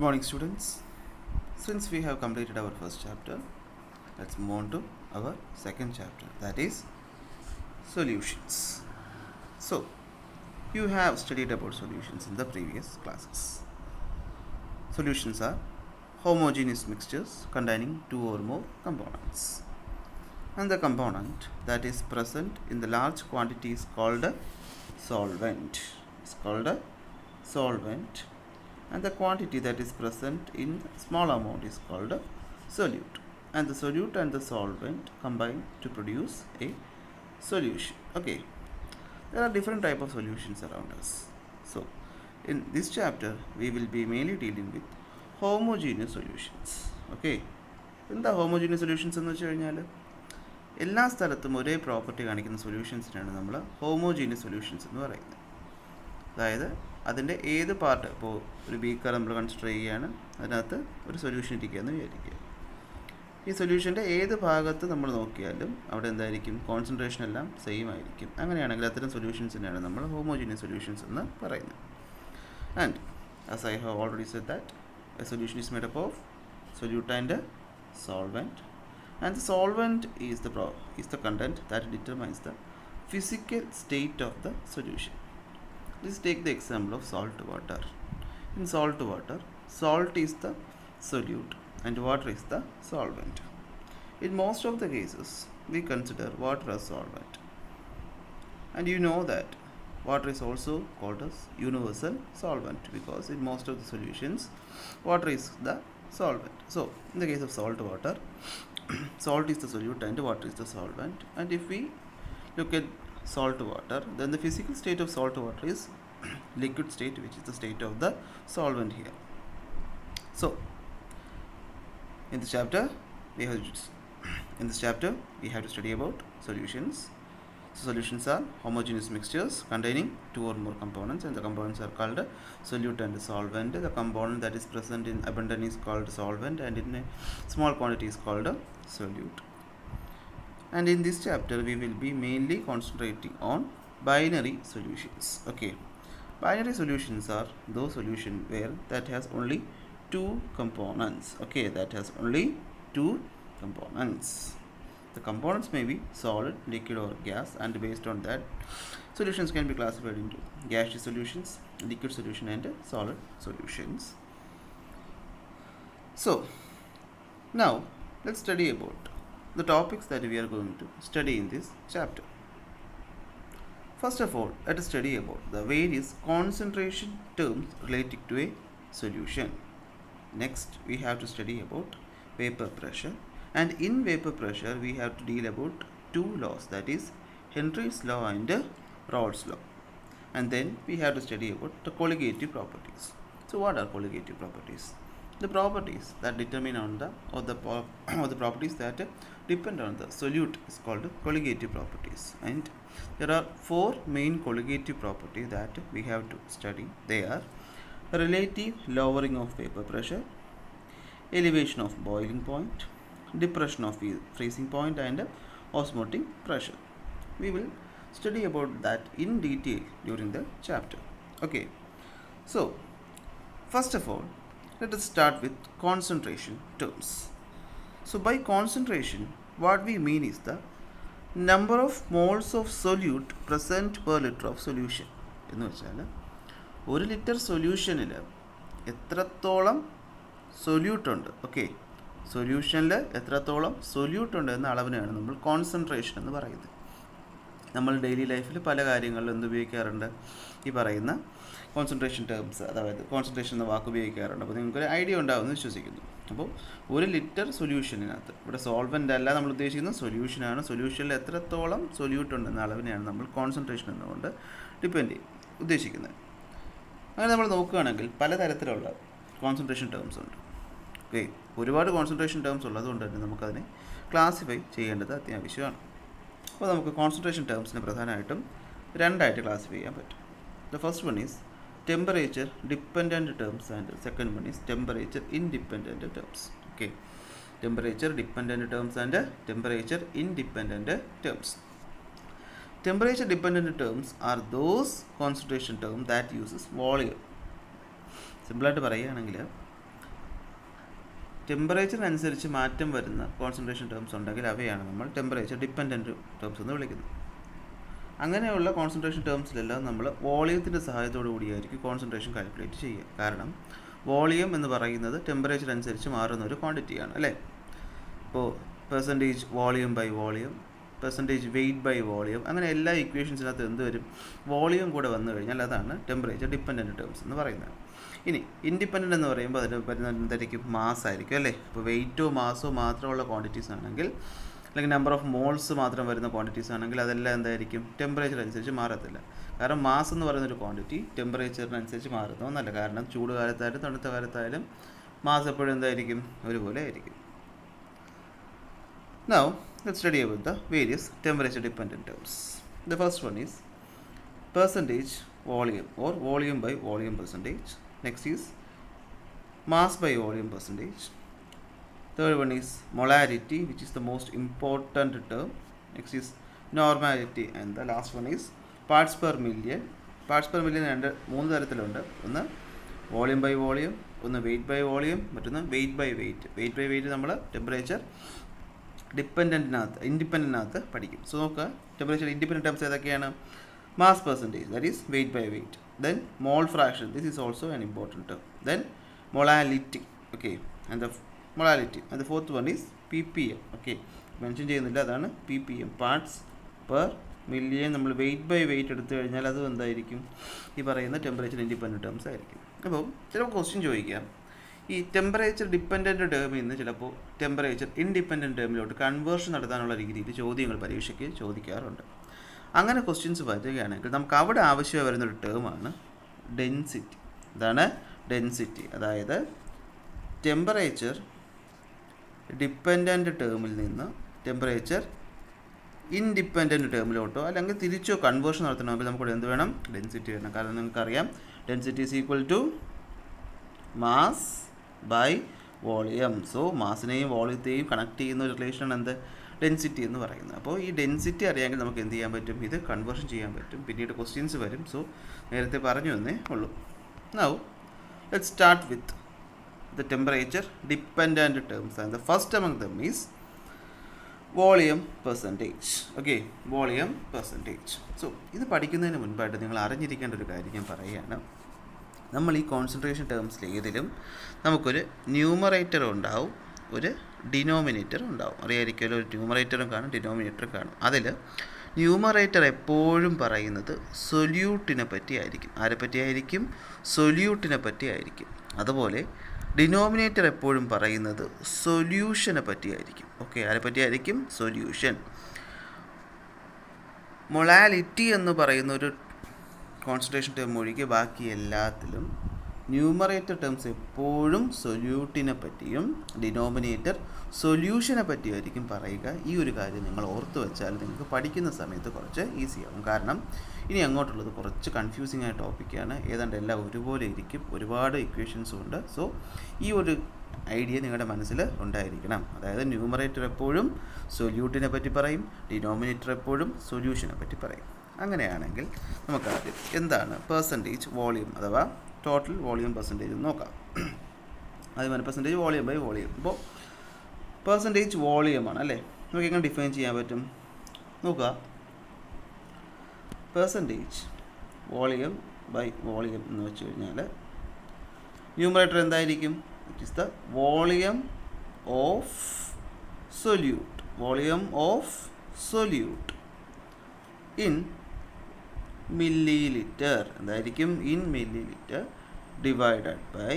Good morning, students. Since we have completed our first chapter, let's move on to our second chapter, that is solutions. So, you have studied about solutions in the previous classes. Solutions are homogeneous mixtures containing two or more components. And the component that is present in the large quantity is called a solvent. It's called a solvent. And the quantity that is present in small amount is called a solute. And the solute and the solvent combine to produce a solution. Okay, there are different type of solutions around us. So, in this chapter, we will be mainly dealing with homogeneous solutions. Okay, എന്താ homogeneous solutions എന്ന് വെച്ച് കഴിഞ്ഞാൽ എല്ലാ സ്ഥലത്തും ഒരേ property കാണിക്കുന്ന സൊല്യൂഷൻസിനാണ് നമ്മൾ homogeneous solutions എന്ന് പറയുന്നത്. അതായത് അതിൻ്റെ ഏത് പാർട്ട്, ഇപ്പോൾ ഒരു ബീക്കർ നമ്മൾ കൺസിഡർ ചെയ്യുകയാണ്, അതിനകത്ത് ഒരു സൊല്യൂഷൻ ഇരിക്കുകയെന്ന് വിചാരിക്കുക. ഈ സൊല്യൂഷൻ്റെ ഏത് ഭാഗത്ത് നമ്മൾ നോക്കിയാലും അവിടെ എന്തായിരിക്കും, കോൺസെൻട്രേഷൻ എല്ലാം സെയിം ആയിരിക്കും. അങ്ങനെയാണെങ്കിൽ അത്തരം സൊല്യൂഷൻസിനെയാണ് നമ്മൾ ഹോമോജീനിയസ് സൊല്യൂഷൻസ് എന്ന് പറയുന്നത്. And as I have already said that A solution is made up of solute and solvent, and the solvent is the content that determines the physical state of the solution. Let's take the example of salt water. In salt water, salt is the solute and water is the solvent. In most of the cases, we consider water as solvent. And you know that water is also called as universal solvent because in most of the solutions, water is the solvent. So, in the case of salt water, salt is the solute and water is the solvent. And if we look at salt water, then the physical state of salt water is liquid state, which is the state of the solvent here. So, in this chapter we have to study about solutions. So, solutions are homogeneous mixtures containing two or more components, and the components are called solute and solvent. The component that is present in abundance is called solvent, and in a small quantity is called a solute. And in this chapter we will be mainly concentrating on binary solutions. Okay, binary solutions are those solutions where that has only two components. Okay, that has only two components. The components may be solid, liquid or gas, and based on that, solutions can be classified into gaseous solutions, liquid solution and solid solutions. So, now let's study about the topics that we are going to study in this chapter. First of all, let us study about the various concentration terms related to a solution. Next, we have to study about vapor pressure. And in vapor pressure, we have to deal about two laws, that is Henry's law and Raoult's law. And then we have to study about the colligative properties. So, what are colligative properties? The properties that determine on the properties that depend on the solute is called colligative properties. And there are four main colligative properties that we have to study. They are relative lowering of vapor pressure, elevation of boiling point, depression of freezing point, and osmotic pressure. We will study about that in detail during the chapter. Okay, so first of all, let us start with concentration terms. So by concentration, what we mean is the number of moles of solute present per liter of solution. എന്ന് വെച്ചാൽ ഒരു litre സൊല്യൂഷനിൽ എത്രത്തോളം solute ഉണ്ട്, okay, സൊല്യൂഷനിൽ എത്രത്തോളം solute ഉണ്ട് എന്ന അളവിനെയാണ് നമ്മൾ കോൺസെൻട്രേഷൻ എന്ന് പറയുന്നത്. നമ്മൾ ഡെയിലി ലൈഫിൽ പല കാര്യങ്ങളിലും എന്ത് ഉപയോഗിക്കാറുണ്ട്, ഈ പറയുന്ന കോൺസെൻട്രേഷൻ ടേംസ്, അതായത് കോൺസെൻട്രേഷൻ എന്ന വാക്ക് ഉപയോഗിക്കാറുണ്ട്. അപ്പോൾ നിങ്ങൾക്കൊരു ഐഡിയ ഉണ്ടാകുമെന്ന് വിശ്വസിക്കുന്നു. അപ്പോൾ ഒരു ലിറ്റർ സൊല്യൂഷനകത്ത്, ഇവിടെ സോൾവൻ്റ് അല്ല നമ്മൾ ഉദ്ദേശിക്കുന്നത്, സൊല്യൂഷനാണ്. സൊല്യൂഷനിൽ എത്രത്തോളം സൊല്യൂട്ട് ഉണ്ടെന്ന അളവിനെയാണ് നമ്മൾ കോൺസെൻട്രേഷൻ എന്നുകൊണ്ട് ഉദ്ദേശിക്കുന്നത്. അങ്ങനെ നമ്മൾ നോക്കുകയാണെങ്കിൽ പലതരത്തിലുള്ള കോൺസെൻട്രേഷൻ ടേംസ് ഉണ്ട്. ഓക്കെ, ഒരുപാട് കോൺസെൻട്രേഷൻ ടേംസ് ഉള്ളതുകൊണ്ട് തന്നെ നമുക്കതിനെ ക്ലാസിഫൈ ചെയ്യേണ്ടത് അത്യാവശ്യമാണ്. അപ്പോൾ നമുക്ക് കോൺസെൻട്രേഷൻ ടേംസിനെ പ്രധാനമായിട്ടും രണ്ടായിട്ട് ക്ലാസിഫൈ ചെയ്യാൻ പറ്റും. The first one is temperature dependent terms and second one is temperature independent terms. Okay, temperature dependent terms and temperature independent terms. Temperature dependent terms are those concentration terms that uses volume. സിമ്പിളായിട്ട് പറയുകയാണെങ്കിൽ ടെമ്പറേച്ചറിനനുസരിച്ച് മാറ്റം വരുന്ന concentration terms ഉണ്ടെങ്കിൽ അവയാണ് നമ്മൾ temperature dependent terms എന്ന് വിളിക്കുന്നത്. അങ്ങനെയുള്ള കോൺസെൻട്രേഷൻ ടേംസിലെല്ലാം നമ്മൾ വോളിയത്തിൻ്റെ സഹായത്തോടു കൂടിയായിരിക്കും കോൺസെൻട്രേഷൻ കാൽക്കുലേറ്റ് ചെയ്യുക. കാരണം വോളിയം എന്ന് പറയുന്നത് ടെമ്പറേച്ചർ അനുസരിച്ച് മാറുന്ന ഒരു ക്വാണ്ടിറ്റിയാണ് അല്ലേ. ഇപ്പോൾ percentage volume by volume, percentage weight by volume, അങ്ങനെ എല്ലാ ഇക്വേഷൻസിനകത്ത് എന്ത് വരും, വോളിയം കൂടെ വന്നു കഴിഞ്ഞാൽ അതാണ് ടെമ്പറേച്ചർ ഡിപ്പെൻഡൻറ്റ് ടേംസ് എന്ന് പറയുന്നത്. ഇനി ഇൻഡിപെൻഡൻ്റ് എന്ന് പറയുമ്പോൾ അതിന് വരുന്ന എന്തായിരിക്കും, മാസ് ആയിരിക്കും അല്ലേ. ഇപ്പോൾ വെയിറ്റോ മാസോ മാത്രമുള്ള ക്വാണ്ടിറ്റീസ് ആണെങ്കിൽ, അല്ലെങ്കിൽ നമ്പർ ഓഫ് മോൾസ് മാത്രം വരുന്ന ക്വാണ്ടിറ്റീസ് ആണെങ്കിൽ അതെല്ലാം എന്തായിരിക്കും, ടെമ്പറേച്ചർ അനുസരിച്ച് മാറത്തില്ല. കാരണം മാസ് എന്ന് പറയുന്നൊരു ക്വാണ്ടിറ്റി ടെമ്പറേച്ചറിനനുസരിച്ച് മാറുന്ന ഒന്നല്ല. കാരണം ചൂട് കാലത്തായാലും തണുത്ത കാലത്തായാലും മാസ് എപ്പോഴും എന്തായിരിക്കും, ഒരുപോലെ ആയിരിക്കും. Now let's study about the various temperature dependent terms. The first one is percentage volume or volume by volume percentage. Next is mass by volume percentage. Third one is molarity, which is the most important term. Next is normality, and the last one is parts per million. Parts per million മൂന്ന് തരത്തിലുണ്ട്. ഒന്ന് volume by volume, ഒന്ന് weight by volume, മറ്റൊന്ന് weight by weight. Weight by weight നമ്മൾ temperature ഇൻഡിപെൻഡൻറ്റിനകത്ത് പഠിക്കും. So നോക്കുക, temperature independent terms ഏതൊക്കെയാണ്, mass percentage, that is weight by weight. Then mole fraction, this is also an important term. Then molality, okay, and the molality. And the fourth one is ppm. Okay, mention ചെയ്യുന്നില്ല, അതാണ് ppm, parts per million. നമ്മൾ weight by weight എടുത്തു കഴിഞ്ഞാൽ അത് എന്തായിരിക്കും, ഈ പറയുന്ന temperature independent terms ആയിരിക്കും. അപ്പോൾ ചിലപ്പോൾ ക്വസ്റ്റ്യൻ ചോദിക്കാം, ഈ ടെമ്പറേച്ചർ ഡിപ്പെൻഡൻറ്റ് ടേമിൽ നിന്ന് ചിലപ്പോൾ ടെമ്പറേച്ചർ ഇൻഡിപെൻഡൻറ്റ് ടേമിലോട്ട് കൺവേർഷൻ നടത്താനുള്ള രീതിയിൽ ചോദ്യങ്ങൾ പരീക്ഷയ്ക്ക് ചോദിക്കാറുണ്ട്. അങ്ങനെ ക്വസ്റ്റ്യൻസ് വരികയാണെങ്കിൽ നമുക്ക് അവിടെ ആവശ്യമായി വരുന്നൊരു ടേമാണ് ഡെൻസിറ്റി. ഇതാണ് ഡെൻസിറ്റി. അതായത് ടെമ്പറേച്ചർ ഡിപ്പെൻഡൻറ്റ് ടേമിൽ നിന്ന് ടെമ്പറേച്ചർ ഇൻഡിപെൻഡൻറ്റ് ടേമിലോട്ടോ അല്ലെങ്കിൽ തിരിച്ചോ കൺവേർഷൻ നടത്തണമെങ്കിൽ നമുക്കിവിടെ എന്ത് വേണം, ഡെൻസിറ്റി വേണം. കാരണം നിങ്ങൾക്കറിയാം density is equal to mass by volume. So മാസിനെയും വോളിയത്തെയും കണക്ട് ചെയ്യുന്ന ഒരു റിലേഷനാണ് എന്ത്, ഡെൻസിറ്റി എന്ന് പറയുന്നത്. അപ്പോൾ ഈ ഡെൻസിറ്റി അറിയാമെങ്കിൽ നമുക്ക് എന്ത് ചെയ്യാൻ പറ്റും, ഇത് കൺവേർഷൻ ചെയ്യാൻ പറ്റും. പിന്നീട് ക്വസ്റ്റ്യൻസ് വരും. സോ നേരത്തെ പറഞ്ഞു എന്നേ ഉള്ളൂ. Now let's start with the temperature dependent terms. And the first among them is volume percentage. Okay, volume percentage. So ഇത് പഠിക്കുന്നതിന് മുൻപായിട്ട് നിങ്ങൾ അറിഞ്ഞിരിക്കേണ്ട ഒരു കാര്യം ഞാൻ പറയുകയാണ്. നമ്മൾ ഈ കോൺസെൻട്രേഷൻ ടേംസിൽ ഏതിലും നമുക്കൊരു ന്യൂമറേറ്റർ ഉണ്ടാവും, ഒരു ഡിനോമിനേറ്റർ ഉണ്ടാവും. അറിയായിരിക്കുമല്ലോ, ഒരു ന്യൂമറേറ്ററും കാണും ഡിനോമിനേറ്ററും കാണും. അതിൽ ന്യൂമറേറ്റർ എപ്പോഴും പറയുന്നത് സൊല്യൂട്ടിനെ പറ്റിയായിരിക്കും. ആരെ പറ്റിയായിരിക്കും, സൊല്യൂട്ടിനെ പറ്റിയായിരിക്കും. അതുപോലെ ഡിനോമിനേറ്റർ എപ്പോഴും പറയുന്നത് സൊല്യൂഷനെ പറ്റിയായിരിക്കും. ഓക്കെ, ആരെ പറ്റിയായിരിക്കും, സൊല്യൂഷൻ. മൊളാലിറ്റി എന്ന് പറയുന്ന ഒരു കോൺസെൻട്രേഷൻ ടേം ഒഴികെ ബാക്കി എല്ലാത്തിലും ന്യൂമറേറ്റർ ടേംസ് എപ്പോഴും സൊല്യൂട്ടിനെ പറ്റിയും ഡിനോമിനേറ്റർ സൊല്യൂഷനെ പറ്റിയായിരിക്കും പറയുക. ഈ ഒരു കാര്യം നിങ്ങൾ ഓർത്ത് വെച്ചാൽ നിങ്ങൾക്ക് പഠിക്കുന്ന സമയത്ത് കുറച്ച് ഈസിയാകും. കാരണം ഇനി അങ്ങോട്ടുള്ളത് കുറച്ച് കൺഫ്യൂസിങ് ആയ ടോപ്പിക്കാണ്. ഏതാണ്ട് എല്ലാം ഒരുപോലെ ഇരിക്കും, ഒരുപാട് ഇക്വേഷൻസും ഉണ്ട്. സോ ഈ ഒരു ഐഡിയ നിങ്ങളുടെ മനസ്സിൽ ഉണ്ടായിരിക്കണം. അതായത് ന്യൂമറേറ്റർ എപ്പോഴും സൊല്യൂട്ടിനെ പറ്റി പറയും, ഡിനോമിനേറ്റർ എപ്പോഴും സൊല്യൂഷനെ പറ്റി പറയും. അങ്ങനെയാണെങ്കിൽ നമുക്കാദ്യം എന്താണ് പെർസെൻറ്റേജ് വോളിയം അഥവാ ടോട്ടൽ വോളിയം പെർസെൻറ്റേജ് എന്ന് നോക്കാം. അതുപോലെ പെർസെൻറ്റേജ് വോളിയം ബൈ വോളിയം. ഇപ്പോൾ പെർസെൻറ്റേജ് വോളിയമാണ് അല്ലേ, നമുക്ക് എങ്ങനെ ഡിഫൈൻ ചെയ്യാൻ പറ്റും നോക്കുക. പെർസെൻറ്റേജ് വോളിയം ബൈ വോളിയം എന്ന് വെച്ച് കഴിഞ്ഞാൽ ന്യൂമറേറ്റർ എന്തായിരിക്കും, it is the volume of solute. Volume of solute in milliliter. എന്തായിരിക്കും, in milliliter divided by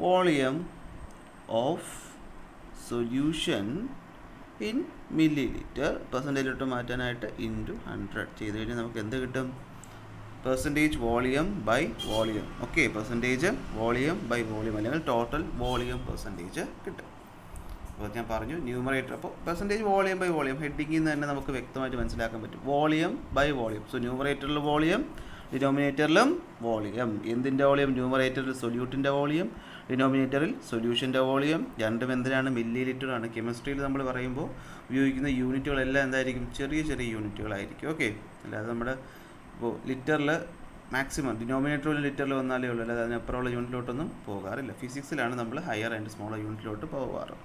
volume of solution in milliliter. പെർസെൻറ്റേജിലോട്ട് മാറ്റാനായിട്ട് ഇൻറ്റു 100 ചെയ്ത് കഴിഞ്ഞാൽ നമുക്ക് എന്ത് കിട്ടും, percentage volume by volume. Okay, percentage volume by volume അല്ലെങ്കിൽ ടോട്ടൽ വോളിയം പെർസെൻറ്റേജ് കിട്ടും. അപ്പോൾ ഞാൻ പറഞ്ഞു ന്യൂമറേറ്റർ. അപ്പോൾ പെർസെൻറ്റേജ് വോളിയം ബൈ വോളിയം ഹെഡിങ്ങിൽ നിന്ന് തന്നെ നമുക്ക് വ്യക്തമായിട്ട് മനസ്സിലാക്കാൻ പറ്റും. Volume by volume. സോ ന്യൂമറേറ്ററിൽ വോളിയം, ഡിനോമിനേറ്ററിലും വോളിയം. എന്തിൻ്റെ വോളിയം, ന്യൂമറേറ്ററിൽ സൊല്യൂട്ടിൻ്റെ വോളിയം, ഡിനോമിനേറ്ററിൽ സൊല്യൂഷൻ്റെ വോളിയം. രണ്ടും എന്തിനാണ്, മില്ലി ലിറ്ററാണ്. കെമിസ്ട്രിയിൽ നമ്മൾ പറയുമ്പോൾ ഉപയോഗിക്കുന്ന യൂണിറ്റുകളെല്ലാം എന്തായിരിക്കും, ചെറിയ ചെറിയ യൂണിറ്റുകളായിരിക്കും. ഓക്കെ, അല്ലാതെ നമ്മുടെ ഇപ്പോൾ ലിറ്ററിൽ മാക്സിമം ഡിനോമിനേറ്ററിൽ ലിറ്ററിൽ വന്നാലേ ഉള്ളൂ, അല്ലാതെ അതിനപ്പുറമുള്ള യൂണിറ്റിലോട്ടൊന്നും പോകാറില്ല. ഫിസിക്സിലാണ് നമ്മൾ ഹയർ ആൻഡ് സ്മോളർ യൂണിറ്റിലോട്ട് പോകാറ്.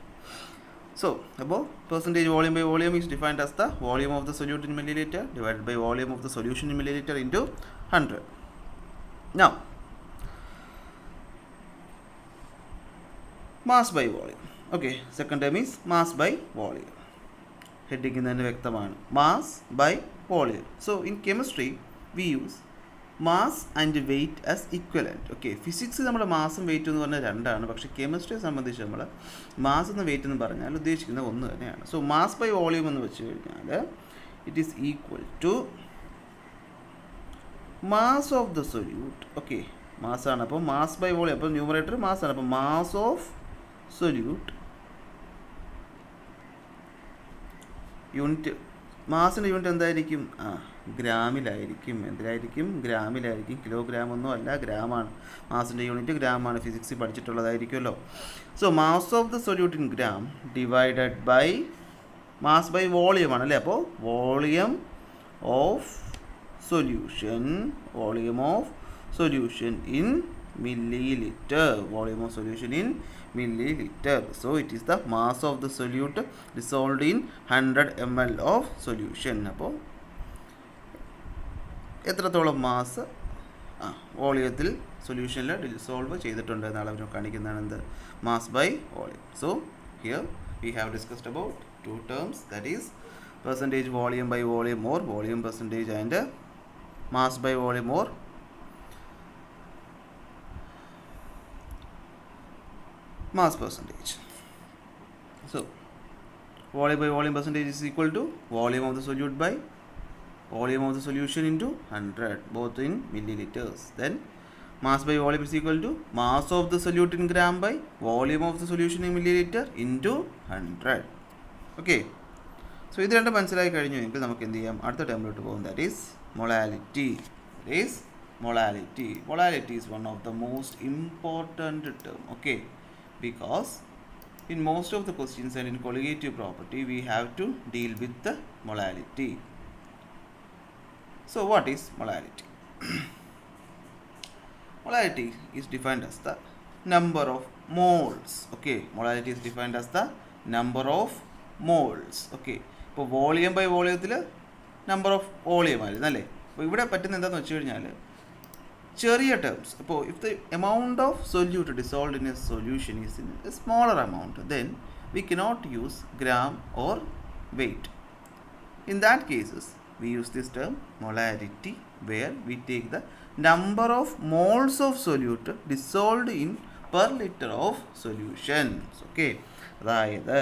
So, above percentage volume by volume is defined as the volume of the solute in milliliter divided by volume of the solution in milliliter into 100. Now, mass by volume. Okay, second term is mass by volume. Heading in the വ്യക്തമാണ്, mass by volume. So, in chemistry, we use mass and weight as equivalent. Okay, physics നമ്മൾ മാസും wait എന്ന് പറഞ്ഞാൽ രണ്ടാണ്, പക്ഷേ കെമിസ്ട്രിയെ സംബന്ധിച്ച് നമ്മൾ mass എന്ന wait എന്ന് പറഞ്ഞാൽ ഉദ്ദേശിക്കുന്നത് ഒന്ന് തന്നെയാണ്. സോ മാസ് ബൈ വോളിയം എന്ന് വെച്ച് കഴിഞ്ഞാൽ it is equal to mass of the solute. Okay, മാസ്സാണ്, അപ്പോൾ മാസ് ബൈ വോളിയം, അപ്പോൾ ന്യൂമറേറ്റർ മാസ്സാണ്, അപ്പോൾ മാസ് ഓഫ് സൊല്യൂട്ട് യൂണിറ്റ്, മാസിൻ്റെ യൂണിറ്റ് എന്തായിരിക്കും? ഗ്രാമിലായിരിക്കും. എന്തിലായിരിക്കും? ഗ്രാമിലായിരിക്കും. കിലോഗ്രാം ഒന്നും അല്ല, ഗ്രാമാണ്. മാസിൻ്റെ യൂണിറ്റ് ഗ്രാമാണ്, ഫിസിക്സിൽ പഠിച്ചിട്ടുള്ളതായിരിക്കുമല്ലോ. So mass of the solute in gram divided by mass by volume ആണ്, അല്ലേ? അപ്പോൾ volume of solution, volume of solution in milliliter, volume of solution in milliliter. So it is the mass of the solute dissolved in 100 ml of solution. അപ്പോൾ എത്രത്തോളം mass വോളിയത്തിൽ സൊല്യൂഷനിൽ dissolve ചെയ്തിട്ടുണ്ട് എന്നാണ് അവർ കാണിക്കുന്നതാണ് എന്ത്? Mass by volume. So here we have discussed about two terms, that is percentage volume by volume or volume percentage and mass by volume or mass percentage. So volume by volume percentage is equal to volume of the solute by volume of the solution into 100, both in milliliters. Then mass by volume is equal to mass of the solute in gram by volume of the solution in milliliter into 100. Okay, so ഇത് രണ്ടും മനസ്സിലായി കഴിഞ്ഞു എങ്കിൽ നമുക്ക് എന്ത് ചെയ്യാം? അടുത്ത ടേമിലോട്ട് പോകും, that is molality. Molarity is one of the most important term. Okay, because in most of the questions and in colligative property we have to deal with the molarity. So what is molarity? Molarity is defined as the number of moles. Okay, molarity is defined as the number of moles. Okay, ഇപ്പോൾ volume by വോളിയത്തിൽ number of volume ആയിരുന്നു അല്ലേ? അപ്പോൾ ഇവിടെ പറ്റുന്ന എന്താണെന്ന് വെച്ച് കഴിഞ്ഞാൽ ചെറിയ ടേംസ്. അപ്പോൾ if the amount of solute dissolved in a solution is in a smaller amount, then we cannot use gram or weight. In that cases we use this term molarity, where we take the number of moles of solute dissolved in per litre of solutions. Okay, അതായത്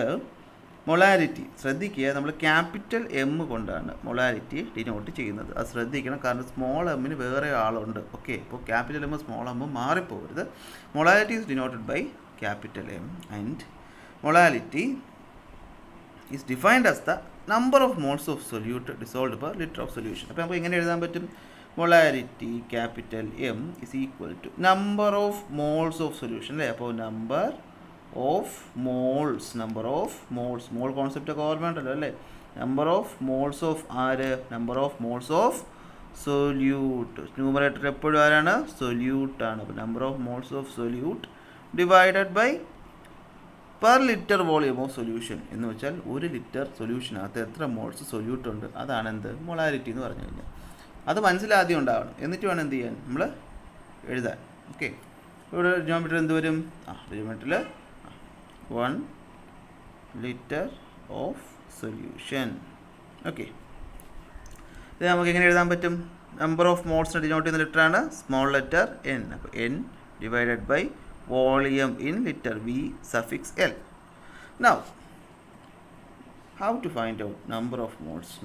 molarity ശ്രദ്ധിക്കുക, നമ്മൾ capital M കൊണ്ടാണ് molarity denote ചെയ്യുന്നത്. അത് ശ്രദ്ധിക്കണം, കാരണം small എമ്മിന് വേറെ ആളുണ്ട്. ഓക്കെ, അപ്പോൾ ക്യാപിറ്റൽ എം സ്മോൾ എം മാറിപ്പോകരുത്. Molarity is denoted by capital M and molality is defined as the number of moles of solute dissolved per litre of solution. അപ്പോൾ നമുക്ക് എങ്ങനെ എഴുതാൻ പറ്റും? Molarity capital M is equal to number of moles of solution, അല്ലേ? അപ്പോൾ number of moles mole concept ഒക്കെ ഓർമ്മയുണ്ടല്ലോ അല്ലേ? നമ്പർ ഓഫ് മോൾസ് ഓഫ് ആര്? Number of moles of solute. Numerator എപ്പോഴും ആരാണ്? സൊല്യൂട്ടാണ്. അപ്പോൾ number of moles of solute divided by per litre volume of solution എന്ന് വെച്ചാൽ ഒരു ലിറ്റർ സൊല്യൂഷനകത്ത് എത്ര മോൾസ് സൊല്യൂട്ട് ഉണ്ട്, അതാണ് എന്ത്? മൊളാരിറ്റി എന്ന് പറഞ്ഞു കഴിഞ്ഞാൽ. അത് മനസ്സിലാദ്യം ഉണ്ടാവണം, എന്നിട്ട് വേണം എന്ത് ചെയ്യാൻ? നമ്മൾ എഴുതാൻ. ഓക്കെ, ഇവിടെ ഡിനോമിനേറ്റർ എന്ത് വരും? ഡിനോമിനേറ്ററിൽ 1 liter ഓഫ് സൊല്യൂഷൻ. ഓക്കെ, ഇത് നമുക്ക് എങ്ങനെ എഴുതാൻ പറ്റും? നമ്പർ ഓഫ് മോൾസിനെ ഡിനോട്ട് ചെയ്യുന്ന ലിറ്ററാണ് സ്മോൾ ലെറ്റർ എൻ. അപ്പോൾ N divided by volume in litre V suffix L. Now how to find out number of moles?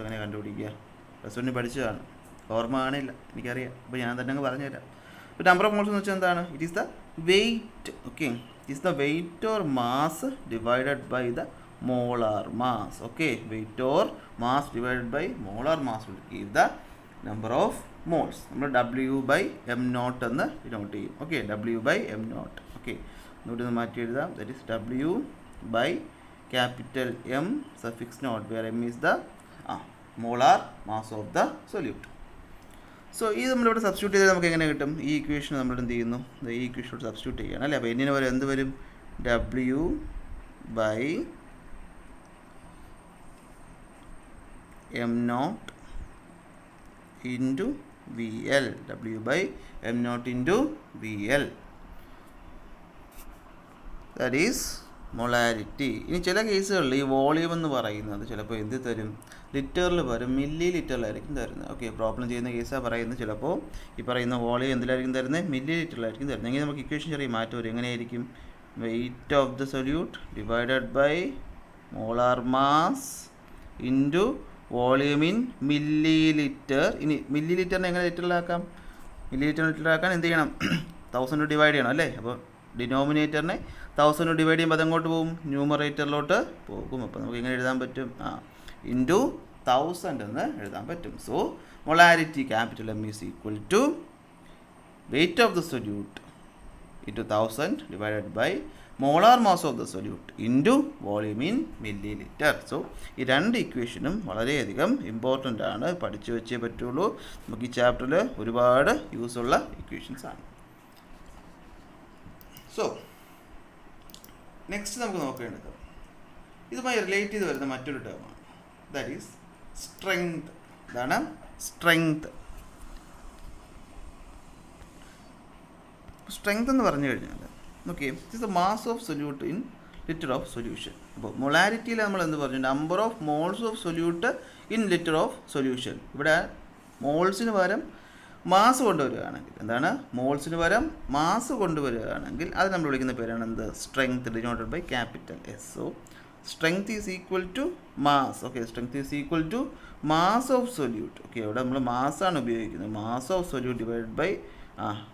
എങ്ങനെ കണ്ടുപിടിക്കുക? പ്ലസ് പഠിച്ചതാണ്, ഓർമ്മ കാണില്ല, എനിക്കറിയാം. അപ്പോൾ ഞാൻ തന്നെ അങ്ങ് പറഞ്ഞുതരാം. ഇപ്പോൾ നമ്പർ ഓഫ് മോൾസ് എന്ന് വെച്ചാൽ എന്താണ്? It is the weight. Okay, is the weight or mass divided by the molar mass. Okay, weight or mass divided by molar mass will give the number of moles. നമ്മൾ W by m naught എന്ന് denote ചെയ്യും. Okay, W by m naught. Okay, ഇങ്ങോട്ട് മാറ്റി എഴുതാം. That is W by capital M suffix naught, where m is the molar mass of the solute. So ഇത് നമ്മളിവിടെ substitute ചെയ്താൽ നമുക്ക് എങ്ങനെ കിട്ടും? ഈ ഇക്വേഷൻ നമ്മൾ എന്ത് ചെയ്യുന്നു? ഈ ഇക്വേഷനോട് സബ്സ്റ്റിറ്റ്യൂട്ട് ചെയ്യുകയാണ് അല്ലേ. അപ്പോൾ എന്നിന് വരെ എന്ത് വരും? W by m naught into VL. W by m naught into VL. That is molarity. ഇനി ചില കേസുകളിൽ ഈ വോളിയം എന്ന് പറയുന്നത് ചിലപ്പോൾ എന്ത് തരും? ലിറ്ററിൽ വരും, മില്ലി ലിറ്ററിലായിരിക്കും തരുന്നത്. ഓക്കെ, പ്രോബ്ലം ചെയ്യുന്ന കേസാണ് പറയുന്നത്. ചിലപ്പോൾ ഈ പറയുന്ന വോളിയം എന്തിലായിരിക്കും തരുന്നത്? മില്ലി ലിറ്ററിലായിരിക്കും തരുന്നത്. എങ്കിൽ നമുക്ക് ഇക്വേഷൻ ചെറിയ മാറ്റം വരും. എങ്ങനെയായിരിക്കും? Weight of the solute divided by molar mass into volume in millilitre. ഇനി മില്ലി ലിറ്ററിനെ എങ്ങനെ ലിറ്ററിലാക്കാം? മില്ലി ലിറ്ററിലാക്കാൻ എന്ത് ചെയ്യണം? 1000 ഡിവൈഡ് ചെയ്യണം അല്ലേ. അപ്പോൾ ഡിനോമിനേറ്ററിനെ 1000 ഡിവൈഡ് ചെയ്യുമ്പോൾ അതെങ്ങോട്ട് പോകും? ന്യൂമറേറ്ററിലോട്ട് പോകും. അപ്പോൾ നമുക്ക് എങ്ങനെ എഴുതാൻ പറ്റും? ഇൻറ്റു 1000 എന്ന് എഴുതാൻ പറ്റും. So molarity capital M is equal to weight of the solute into 1000 divided by molar mass of the solute into volume in millilitre. So ഈ രണ്ട് ഇക്വേഷനും വളരെയധികം ഇമ്പോർട്ടൻ്റ് ആണ്, പഠിച്ചു വെച്ചേ പറ്റുള്ളൂ. നമുക്ക് ഈ ചാപ്റ്ററിൽ ഒരുപാട് യൂസുള്ള ഇക്വേഷൻസ് ആണ്. സോ നെക്സ്റ്റ് നമുക്ക് നോക്കേണ്ടത് ഇതുമായി റിലേറ്റ് ചെയ്ത് വരുന്ന മറ്റൊരു ടേമാണ്. That is strength. ഇതാണ് സ്ട്രെങ്ത്. സ്ട്രെങ്ത് എന്ന് പറഞ്ഞു കഴിഞ്ഞാൽ okay, it's the mass of solute in litre of solution. അപ്പോൾ മൊളാരിറ്റിയിൽ നമ്മൾ എന്ത് പറഞ്ഞു? Number of moles of solute in litre of solution. ഇവിടെ മോൾസിന് പകരം മാസ് കൊണ്ടുവരികയാണെങ്കിൽ, എന്താണ്? മോൾസിന് പകരം മാസ് കൊണ്ടുവരികയാണെങ്കിൽ അത് നമ്മൾ വിളിക്കുന്ന പേരാണ് എന്ത്? Strength, denoted by capital S. So strength is equal to mass. Okay, strength is equal to mass of solute. Okay, ഇവിടെ നമ്മൾ മാസ്സാണ് ഉപയോഗിക്കുന്നത്. Mass of solute divided by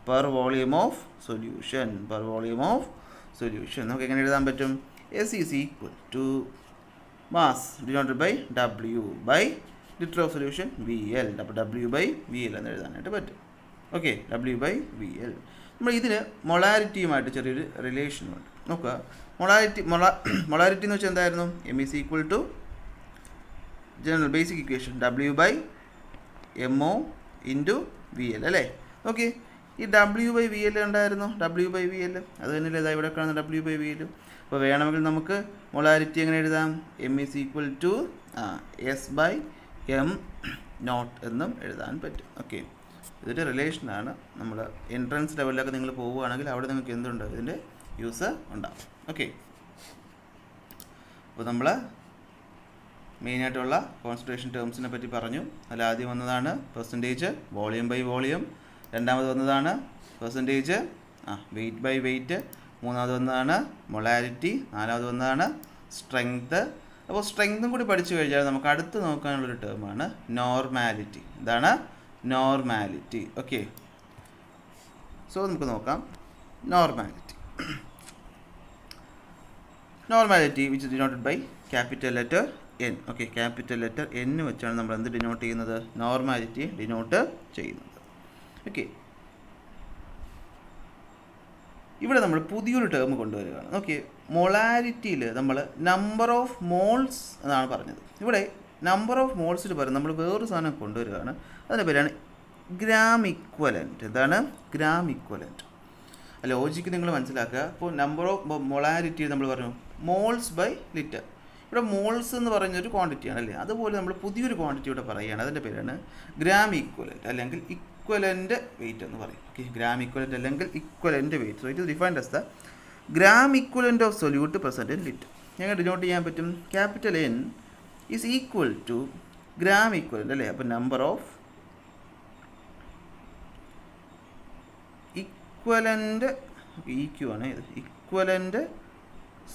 per volume of solution. Per volume of solution നമുക്ക് എങ്ങനെ എഴുതാൻ പറ്റും? S is equal to mass denoted by W by litre of solution VL. അപ്പോൾ W by VL എന്ന് എഴുതാനായിട്ട് പറ്റും. Okay, W by VL. നമ്മൾ ഇതിന് മൊളാരിറ്റിയുമായിട്ട് ചെറിയൊരു റിലേഷനുണ്ട്. നോക്കുക, മൊളാരിറ്റി എന്ന് വെച്ചാൽ എന്തായിരുന്നു? M is equal to general basic equation W by MO into VL അല്ലേ. ഓക്കെ, ഈ W ബൈ VL ഉണ്ടായിരുന്നു. W ബൈ VL അത് തന്നെയല്ലേ ഇതാ ഇവിടെ കാണുന്ന W ബൈ VL. അപ്പോൾ വേണമെങ്കിൽ നമുക്ക് മൊളാരിറ്റി എങ്ങനെ എഴുതാം? M is equal to S by M naught എന്നും എഴുതാൻ പറ്റും. ഓക്കെ, ഇതൊരു റിലേഷനാണ്. നമ്മൾ എൻട്രൻസ് ലെവലിലൊക്കെ നിങ്ങൾ പോവുകയാണെങ്കിൽ അവിടെ നിങ്ങൾക്ക് എന്തുണ്ട്? ഇതിൻ്റെ യൂസ് ഉണ്ടാവും. ഓക്കെ, അപ്പോൾ നമ്മൾ മെയിനായിട്ടുള്ള കോൺസെൻട്രേഷൻ ടേംസിനെ പറ്റി പറഞ്ഞു. അതിൽ ആദ്യം വന്നതാണ് പെർസെൻറ്റേജ് വോളിയം ബൈ വോളിയം. രണ്ടാമത് വന്നതാണ് പെർസെൻറ്റേജ് വെയിറ്റ് ബൈ വെയിറ്റ്. മൂന്നാമത് വന്നതാണ് മൊളാരിറ്റി. നാലാമത് വന്നതാണ് സ്ട്രെങ്ത്. അപ്പോൾ സ്ട്രെങ്തും കൂടി പഠിച്ചു കഴിഞ്ഞാൽ നമുക്ക് അടുത്ത് നോക്കാനുള്ളൊരു ടേമാണ് നോർമാലിറ്റി. ഇതാണ് നോർമാലിറ്റി. ഓക്കെ, സോ നമുക്ക് നോക്കാം normality. Normality which denoted by capital letter N. Okay, capital letter N വെച്ചാണ് നമ്മൾ എന്ത് ഡിനോട്ട് ചെയ്യുന്നത്? നോർമാലിറ്റി ഡിനോട്ട് ചെയ്യുന്നത്. ഓക്കെ, ഇവിടെ നമ്മൾ പുതിയൊരു ടേം കൊണ്ടുവരികയാണ്. ഓക്കെ, മൊളാരിറ്റിയിൽ നമ്മൾ നമ്പർ ഓഫ് മോൾസ് എന്നാണ് പറഞ്ഞത്. ഇവിടെ നമ്പർ ഓഫ് മോൾസിൽ പകരം നമ്മൾ വേറൊരു സാധനം കൊണ്ടുവരികയാണ്. അതിൻ്റെ പേരാണ് ഗ്രാം ഇക്വലൻറ്റ്. എന്താണ് ഗ്രാം ഇക്വലൻറ്റ്? ലോജിക്ക് നിങ്ങൾ മനസ്സിലാക്കുക. അപ്പോൾ നമ്പർ ഓഫ് മൊളാരിറ്റി നമ്മൾ പറഞ്ഞു മോൾസ് ബൈ ലിറ്റർ. ഇവിടെ മോൾസ് എന്ന് പറയുന്നൊരു ക്വാണ്ടിറ്റിയാണ് അല്ലേ. അതുപോലെ നമ്മൾ പുതിയൊരു ക്വാണ്ടിറ്റി ഇവിടെ പറയുകയാണ്. അതിൻ്റെ പേരാണ് ഗ്രാം ഇക്വലൻറ്റ് അല്ലെങ്കിൽ ഇക്വലൻ്റ് വെയിറ്റ് എന്ന് പറയും. ഓക്കെ, ഗ്രാം ഇക്വലൻ്റ് അല്ലെങ്കിൽ equivalent weight. So it is defined as the gram equivalent of solute percent in litre. ഞങ്ങൾ ഡിനോട്ട് ചെയ്യാൻ പറ്റും capital N is equal to gram equivalent അല്ലേ. അപ്പോൾ നമ്പർ ഓഫ് ഇക്വലൻ്റ് EQ ആണ് ഇത്. Equivalent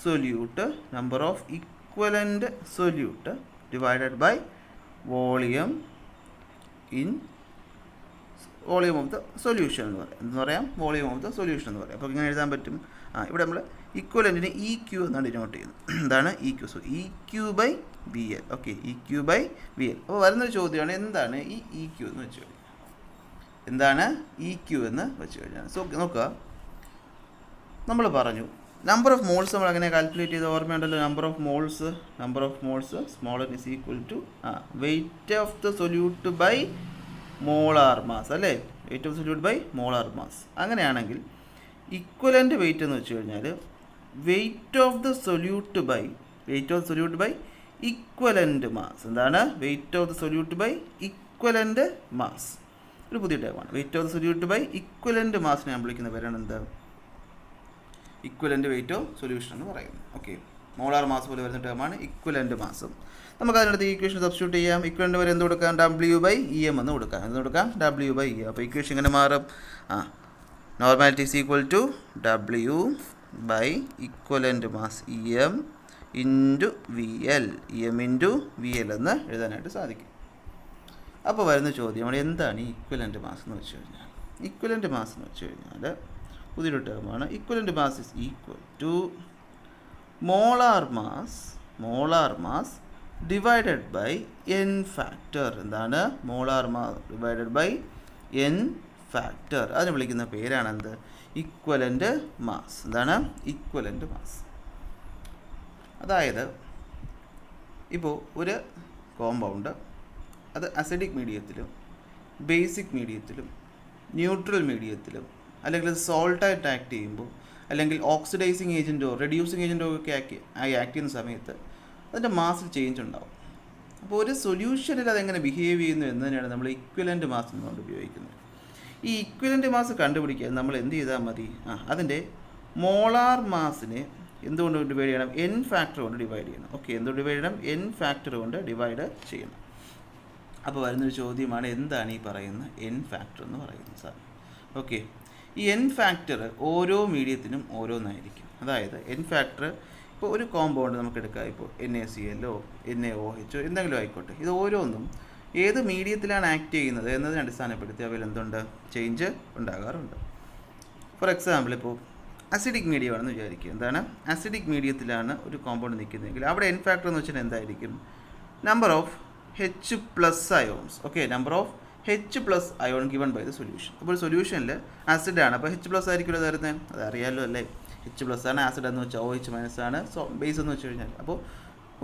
solute, number of equivalent solute divided by volume in volume of the solution എന്ന് പറയാം. എന്ന് പറയാം വോളിയം ഓഫ് ദ സൊല്യൂഷൻ എന്ന് പറയാം. അപ്പോൾ ഇങ്ങനെ എഴുതാൻ പറ്റും. ഇവിടെ നമ്മൾ ഇക്വലൻറ്റിന് EQ എന്നാണ് ഡിനോട്ട് ചെയ്യുന്നത്. എന്താണ് EQ? So EQ by VL. Okay, EQ by VL. അപ്പോൾ വരുന്നൊരു ചോദ്യമാണ് എന്താണ് ഈ EQ എന്ന് വെച്ച് കഴിഞ്ഞാൽ? എന്താണ് EQ എന്ന് വെച്ച് കഴിഞ്ഞാൽ? സോ നോക്കുക, നമ്മൾ പറഞ്ഞു നമ്പർ ഓഫ് മോൾസ് നമ്മൾ അങ്ങനെ കാൽക്കുലേറ്റ് ചെയ്ത് ഓർമ്മയുണ്ടല്ലോ. Number of moles small n is equal to weight of the solute by molar mass അല്ലേ, weight of solute by molar mass. അങ്ങനെയാണെങ്കിൽ ഇക്വലൻ്റ് വെയിറ്റ് എന്ന് വെച്ച് കഴിഞ്ഞാൽ weight of the solute by equivalent mass. എന്താണ് weight of the solute by equivalent mass? ഒരു പുതിയ ടേമാണ്. Weight of the solute by equivalent മാസിനെ ഞാൻ വിളിക്കുന്ന പേരാണ് എന്ത്? ഇക്വലൻ്റ് വെയിറ്റ് ഓഫ് സൊല്യൂഷൻ എന്ന് പറയുന്നത്. ഓക്കെ, മോളാർ മാസ് പോലെ വരുന്ന ടേമാണ് ഇക്വലൻ്റ് മാസും. നമുക്ക് അതിനടുത്ത് ഈ ഇക്വേഷൻ സബ്സ്റ്റിറ്റ്യൂട്ട് ചെയ്യാം. ഇക്വലൻ്റ് വരെ എന്ത് കൊടുക്കാം? W/EM എന്ന് കൊടുക്കാം. എന്ത് കൊടുക്കാം? W/EM. അപ്പോൾ ഇക്വേഷൻ ഇങ്ങനെ മാറും. Normality is equal to equivalent mass EM into VL. EM into VL എന്ന് എഴുതാനായിട്ട് സാധിക്കും. അപ്പോൾ വരുന്ന ചോദ്യമാണ് എന്താണ് ഈ ഇക്വലൻ്റ് മാസ് എന്ന് വെച്ച് കഴിഞ്ഞാൽ? ഇക്വലൻ്റ് മാസ് എന്ന് വെച്ച് കഴിഞ്ഞാൽ പുതിയൊരു ടേമാണ്. Equivalent mass is equal to molar mass divided by n factor. എന്താണ്? Molar mass divided by n factor. അതിന് വിളിക്കുന്ന പേരാണ് എന്ത്? Equivalent mass. എന്താണ്? Equivalent mass. അതായത് ഇപ്പോൾ ഒരു കോമ്പൗണ്ട് അത് അസിഡിക് മീഡിയത്തിലും ബേസിക് മീഡിയത്തിലും ന്യൂട്രൽ മീഡിയത്തിലും അല്ലെങ്കിൽ സോൾട്ടായിട്ട് ആക്ട് ചെയ്യുമ്പോൾ അല്ലെങ്കിൽ ഓക്സിഡൈസിങ് ഏജൻറ്റോ റെഡ്യൂസിങ് ഏജൻറ്റോ ഒക്കെ ആക്ട് ചെയ്യുന്ന സമയത്ത് അതിൻ്റെ മാസിൽ ചേഞ്ച് ഉണ്ടാവും. അപ്പോൾ ഒരു സൊല്യൂഷനിൽ അതെങ്ങനെ ബിഹേവ് ചെയ്യുന്നു എന്ന് തന്നെയാണ് നമ്മൾ ഇക്വലൻ്റ് മാസ് എന്നുകൊണ്ട് ഉപയോഗിക്കുന്നത്. ഈ ഇക്വലൻ്റ് മാസ് കണ്ടുപിടിക്കാൻ നമ്മൾ എന്ത് ചെയ്താൽ മതി? അതിൻ്റെ മോളാർ മാസിനെ എന്തുകൊണ്ട് ഡിവൈഡ് ചെയ്യണം? n ഫാക്ടർ കൊണ്ട് ഡിവൈഡ് ചെയ്യണം. ഓക്കെ, എന്തുകൊണ്ട് ഡിവൈഡ് ചെയ്യണം? n ഫാക്ടർ കൊണ്ട് ഡിവൈഡ് ചെയ്യണം. അപ്പോൾ വരുന്നൊരു ചോദ്യമാണ് എന്താണ് ഈ പറയുന്ന n ഫാക്ടർ എന്ന് പറയുന്നത് സാർ? ഓക്കെ, ഈ n ഫാക്ടർ ഓരോ മീഡിയത്തിനും ഓരോന്നായിരിക്കും. അതായത് n ഫാക്ടർ ഇപ്പോൾ ഒരു കോമ്പൗണ്ട് നമുക്ക് എടുക്കാം. ഇപ്പോൾ NaClO NaOH എന്തെങ്കിലും ആയിക്കോട്ടെ, ഇത് ഓരോന്നും ഏത് മീഡിയത്തിലാണ് ആക്ട് ചെയ്യുന്നത് എന്നതിനെ അടിസ്ഥാനപ്പെടുത്തി അവയിൽ എന്തുണ്ട്? ചേഞ്ച് ഉണ്ടാകാറുണ്ട്. ഫോർ എക്സാമ്പിൾ ഇപ്പോൾ അസിഡിക് മീഡിയമാണെന്ന് വിചാരിക്കുക. എന്താണ്? അസിഡിക് മീഡിയത്തിലാണ് ഒരു കോമ്പൗണ്ട് നിൽക്കുന്നതെങ്കിൽ അവിടെ n ഫാക്ടർ എന്ന് വെച്ചാൽ എന്തായിരിക്കും? Number of H+ ions. Okay, number of H+ ion given by the solution. അപ്പോൾ സൊല്യൂഷനിൽ ആസിഡാണ്, അപ്പോൾ H+ ആയിരിക്കുമല്ലോ തരുന്നത്. അത് അറിയാമല്ലോ അല്ലേ? H+ ആണ്, ആസിഡ് എന്ന് വെച്ചാൽ OH- ആണ്, ബേസ് എന്ന് വെച്ച് കഴിഞ്ഞാൽ. അപ്പോൾ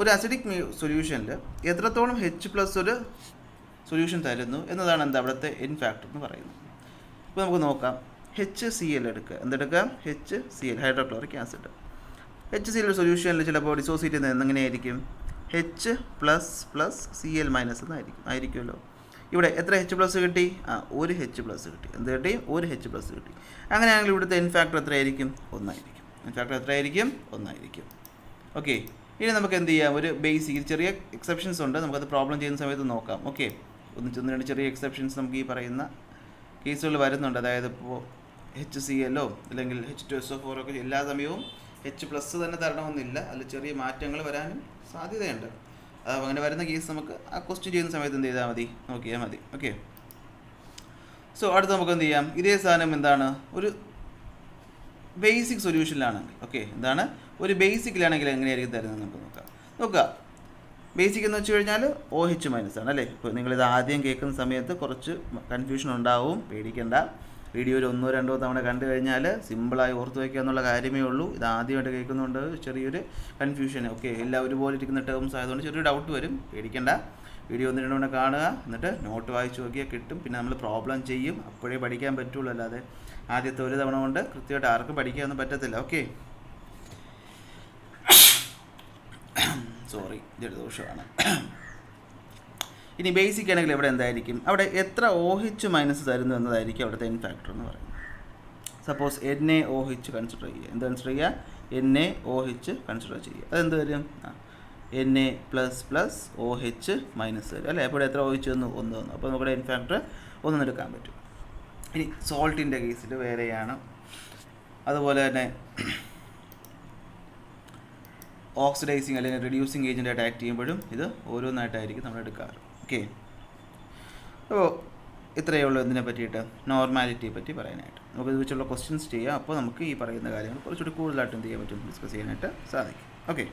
ഒരു അസിഡിക് സൊല്യൂഷനിൽ എത്രത്തോളം H+ ഒരു സൊല്യൂഷൻ തരുന്നു എന്നതാണ് എന്താ അവിടുത്തെ n ഫാക്ടർ എന്ന് പറയുന്നത്. ഇപ്പോൾ നമുക്ക് നോക്കാം. HCl എടുക്കുക. എന്തെടുക്കുക? HCl, hydrochloric acid. HCl സൊല്യൂഷനിൽ ചിലപ്പോൾ ഡിസോസിയേറ്റ് ചെയ്യുന്നത് എങ്ങനെയായിരിക്കും? H++Cl- എന്നായിരിക്കുമല്ലോ. ഇവിടെ എത്ര H+ കിട്ടി? ഒരു H+ കിട്ടി. എന്ത് കിട്ടി? ഒരു H+ കിട്ടി. അങ്ങനെയാണെങ്കിൽ ഇവിടുത്തെ n ഫാക്ടർ എത്രയായിരിക്കും? 1 ആയിരിക്കും. n ഫാക്ടർ എത്രയായിരിക്കും? 1 ആയിരിക്കും. ഓക്കെ, ഇനി നമുക്ക് എന്ത് ചെയ്യാം? ഒരു ബേസിക് ചെറിയ എക്സെപ്ഷൻസ് ഉണ്ട്, നമുക്കത് പ്രോബ്ലം ചെയ്യുന്ന സമയത്ത് നോക്കാം. ഓക്കെ, ഒന്ന് രണ്ട് ചെറിയ എക്സെപ്ഷൻസ് നമുക്ക് ഈ പറയുന്ന കേസുകൾ വരുന്നുണ്ട്. അതായത് ഇപ്പോൾ HClO അല്ലെങ്കിൽ H2SO4 ഒക്കെ എല്ലാ സമയവും H+ തന്നെ തരണമെന്നില്ല, അതിൽ ചെറിയ മാറ്റങ്ങൾ വരാനും സാധ്യതയുണ്ട്. അങ്ങനെ വരുന്ന കേസ് നമുക്ക് ആ ക്വസ്റ്റ്യൻ ചെയ്യുന്ന സമയത്ത് എന്ത് ചെയ്താൽ മതി? നോക്കിയാൽ മതി. ഓക്കെ, സോ അടുത്ത് നമുക്ക് എന്ത് ചെയ്യാം? ഇതേ സാധനം എന്താണ്? ഒരു ബേസിക് സൊല്യൂഷനിലാണെങ്കിൽ, ഓക്കെ, എന്താണ്? ഒരു ബേസിക്കിലാണെങ്കിൽ എങ്ങനെയായിരിക്കും തരുന്നത് നമുക്ക് നോക്കുക. ബേസിക് എന്ന് വെച്ച് കഴിഞ്ഞാൽ OH- ആണ് അല്ലേ? ഇപ്പോൾ നിങ്ങളിത് ആദ്യം കേൾക്കുന്ന സമയത്ത് കുറച്ച് കൺഫ്യൂഷൻ ഉണ്ടാവും, പേടിക്കേണ്ട. വീഡിയോയിൽ 1-2 തവണ കണ്ടു കഴിഞ്ഞാൽ സിമ്പിളായി ഓർത്ത് വയ്ക്കുക എന്നുള്ള കാര്യമേ ഉള്ളൂ. ഇത് ആദ്യമായിട്ട് കേൾക്കുന്നുണ്ട് ചെറിയൊരു കൺഫ്യൂഷൻ. ഓക്കെ, എല്ലാം ഒരുപോലെ ഇരിക്കുന്ന ടേംസ് ആയതുകൊണ്ട് ചെറിയൊരു ഡൗട്ട് വരും, പേടിക്കേണ്ട. വീഡിയോ 1-2 തവണ കാണുക, എന്നിട്ട് നോട്ട് വായിച്ച് നോക്കിയാൽ കിട്ടും. പിന്നെ നമ്മൾ പ്രോബ്ലം ചെയ്യും, അപ്പോഴേ പഠിക്കാൻ പറ്റുള്ളൂ, അല്ലാതെ ആദ്യത്തെ ഒരു തവണ കൊണ്ട് കൃത്യമായിട്ട് ആർക്കും പഠിക്കാനൊന്നും പറ്റത്തില്ല. ഓക്കെ, സോറി, ജലദോഷമാണ്. ഇനി ബേസിക് ആണെങ്കിൽ ഇവിടെ എന്തായിരിക്കും? അവിടെ എത്ര OH- തരുന്നു എന്നതായിരിക്കും അവിടുത്തെ n ഫാക്ടർ എന്ന് പറയുന്നത്. സപ്പോസ് NaOH കൺസിഡർ ചെയ്യുക. എന്ത് കൺസിഡർ ചെയ്യുക? NaOH കൺസിഡർ ചെയ്യുക. അതെന്ത് വരും? Na++OH- വരും അല്ലേ? അപ്പോൾ ഇവിടെ എത്ര OH വന്നു? 1 വന്നു. അപ്പോൾ നമ്മുടെ n ഫാക്ടർ 1 എടുക്കാൻ പറ്റും. ഇനി സോൾട്ടിൻ്റെ കേസിൽ വേറെയാണ്. അതുപോലെ തന്നെ ഓക്സിഡൈസിങ് അല്ലെങ്കിൽ റെഡ്യൂസിങ് ഏജൻ്റായിട്ട് ആക്ട് ചെയ്യുമ്പോഴും ഇത് ഓരോന്നായിട്ടായിരിക്കും നമ്മൾ എടുക്കാറ്. ഓക്കെ, അപ്പോൾ ഇത്രയേ ഉള്ളൂ ഇതിനെ പറ്റിയിട്ട്, നോർമാലിറ്റിയെ പറ്റി പറയാനായിട്ട്. നമുക്ക് ഇത് വെച്ചുള്ള ക്വസ്റ്റ്യൻസ് ചെയ്യാം. അപ്പോൾ നമുക്ക് ഈ പറയുന്ന കാര്യങ്ങൾ കുറച്ചുകൂടി കൂടുതലായിട്ട് എന്ത് ചെയ്യാൻ പറ്റും? ഡിസ്കസ് ചെയ്യാനായിട്ട് സാധിക്കും. ഓക്കെ.